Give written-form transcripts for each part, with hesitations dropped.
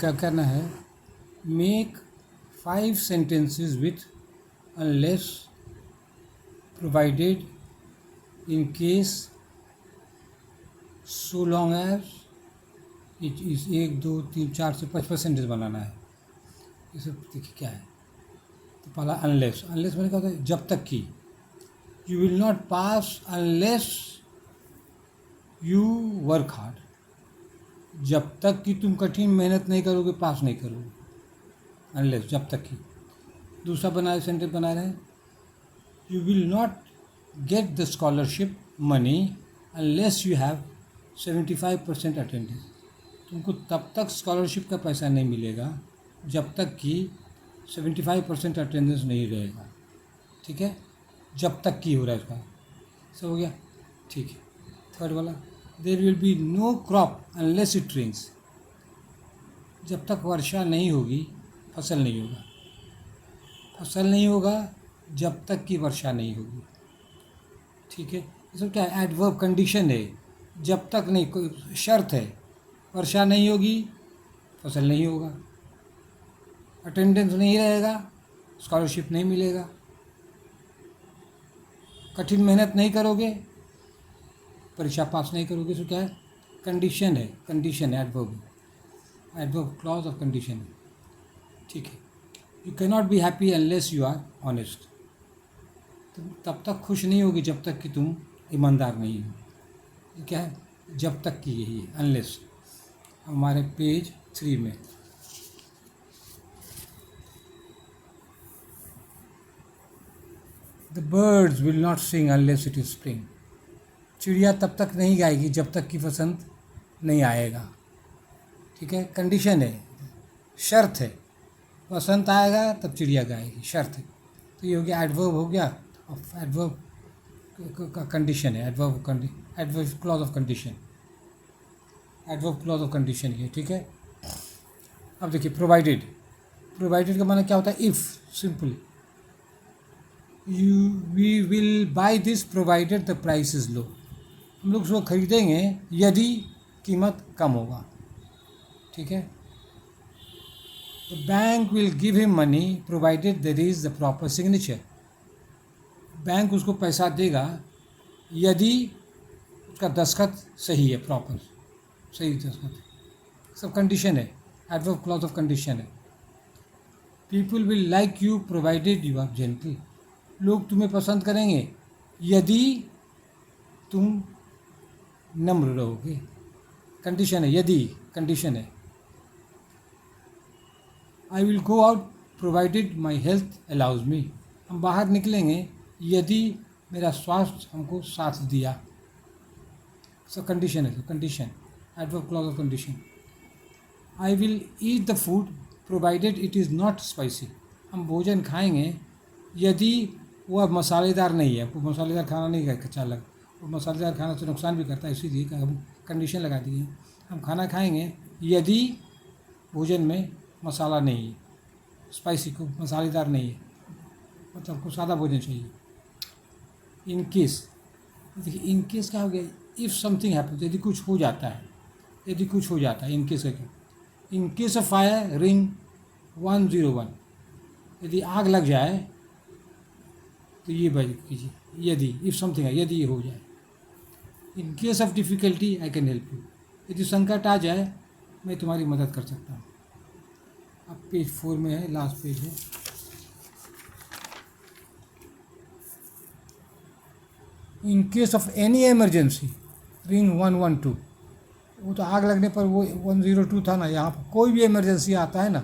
क्या करना है, make 5 sentences with unless, provided, in case, so long as, इस 1 2 3 4 से 5 सेंटेंस बनाना है। ये सब देखिए क्या है। तो पहला अनलेस, अनलेस मैंने कहा था जब तक कि, you will not pass unless you work hard, जब तक कि तुम कठिन मेहनत नहीं करोगे पास नहीं करोगे, अनलेस जब तक कि। दूसरा बना सेंटेंस बना रहे हैं, you will not get the scholarship money unless you have 75% attendance, तुमको तब तक स्कॉलरशिप का पैसा नहीं मिलेगा जब तक कि 75% अटेंडेंस नहीं रहेगा। ठीक है, जब तक की हो रहा है इसका, सब हो गया। ठीक है, थर्ड वाला, there will be no crop unless it rains, जब तक वर्षा नहीं होगी फसल नहीं होगा, फसल नहीं होगा जब तक कि वर्षा नहीं होगी। ठीक है, ये सब क्या है, एडवर्ब कंडीशन है, जब तक नहीं, कोई शर्त है, वर्षा नहीं होगी फसल नहीं होगा, अटेंडेंस नहीं रहेगा स्कॉलरशिप नहीं मिलेगा, कठिन मेहनत नहीं करोगे परीक्षा पास नहीं करोगे। तो क्या है, कंडीशन है, कंडीशन है, एडवर्ब क्लॉज ऑफ कंडीशन है। ठीक है, you can not be happy unless you are honest, तुम तब तक खुश नहीं होगी जब तक कि तुम ईमानदार नहीं हो। ये क्या है, जब तक की, यही है अनलेस। हमारे पेज 3 में, the birds will not sing unless it is spring, चिड़िया तब तक नहीं गाएगी जब तक कि वसंत नहीं आएगा। ठीक है, कंडीशन है, शर्त है, वसंत आएगा तब चिड़िया गाएगी, शर्त है। तो ये हो गया एडवर्ब, हो गया एडवर्ब का कंडीशन है, adverb clause of condition, adverb clause of condition ये। ठीक है, अब देखिए प्रोवाइडेड, प्रोवाइडेड का माना क्या होता है, if, simple, we will buy this provided the price is low, हम लोग उसको खरीदेंगे यदि कीमत कम होगा। ठीक है, the bank will give him money provided there is the proper signature, bank उसको पैसा देगा यदि उसका दस्तखत सही है, प्रॉपर सही दस्तखत है, सब कंडीशन है, एडवर्ब क्लॉज ऑफ कंडीशन है। People will like you provided you are gentle, लोग तुम्हें पसंद करेंगे यदि तुम नम्र रहोगे, कंडीशन है, यदि कंडीशन है। I will go out provided my health allows me, हम बाहर निकलेंगे यदि मेरा स्वास्थ्य हमको साथ दिया, सब कंडीशन है, condition, adverb clause of condition. I will eat the food provided it is not spicy, हम भोजन खाएंगे यदि वह मसालेदार नहीं है, वो मसालेदार खाना नहीं अच्छा लगा, वो मसालेदार खाना से नुकसान भी करता है, इसीलिए हम कंडीशन लगा दिए, हम खाना खाएंगे यदि भोजन में मसाला नहीं है, स्पाइसी को मसालेदार नहीं है, मतलब हमको सादा भोजन चाहिए। इन केस, देखिए इन केस क्या हो गया, इफ़ समथिंग हैपन, यदि कुछ हो जाता है, यदि कुछ हो जाता है, इन केस है, in case of fire ring 101, यदि आग लग जाए तो ये बात कीजिए, यदि, इफ़ समथिंग है, यदि ये हो जाए। In case of difficulty I can help you, यदि संकट आ जाए मैं तुम्हारी मदद कर सकता हूँ। अब पेज 4 में है, लास्ट पेज है। In case of any emergency ring 112, वो तो आग लगने पर वो 102 था ना, यहाँ पर कोई भी इमरजेंसी आता है ना,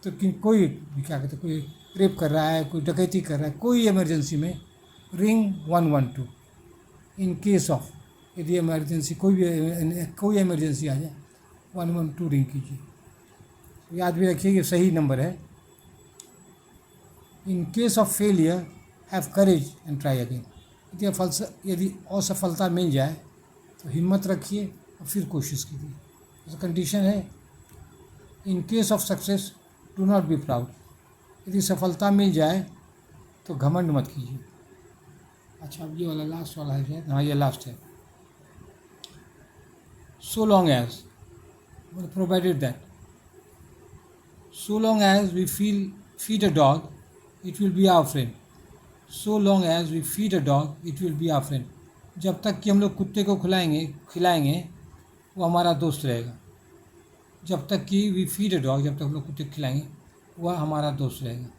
तो कोई भी क्या कहते हैं, कोई रेप कर रहा है, कोई डकैती कर रहा है, कोई इमरजेंसी में रिंग 112। इन केस ऑफ, यदि इमरजेंसी कोई इमरजेंसी आ जाए 112 रिंग कीजिए। याद भी रखिए कि सही नंबर है। In case of failure have courage and try again, यदि असफलता मिल जाए तो हिम्मत रखिए और फिर कोशिश कीजिए, तो कंडीशन है। In case of success do not be proud, यदि सफलता मिल जाए तो घमंड मत कीजिए। अच्छा, अब ये वाला लास्ट वाला है शायद, हाँ ये लास्ट है। So long as, provided that, So long as we feed a dog, it will be our friend. So long as we feed a dog, it will be our friend. जब तक कि हम लोग कुत्ते को खिलाएंगे वो हमारा दोस्त रहेगा. जब तक कि वी फीड अ डॉग, जब तक हम लोग कुत्ते को खिलाएंगे वह हमारा दोस्त रहेगा.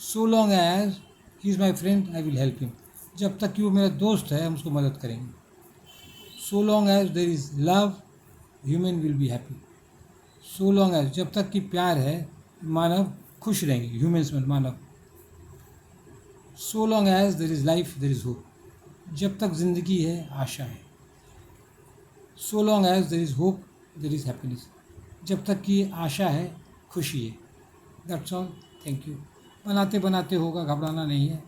So long as he is my friend I will help him. जब तक कि वो मेरा दोस्त है हम उसको मदद करेंगे. So long as there is love human will be happy. So long as, जब तक कि प्यार है मानव खुश रहेंगे. ह्यूमन्स में मानव. So long as there is life there is hope. जब तक ज़िंदगी है आशा है. So long as there is hope there is happiness. जब तक कि आशा है खुशी है. That's all. Thank you. बनाते बनाते होगा, घबराना नहीं है.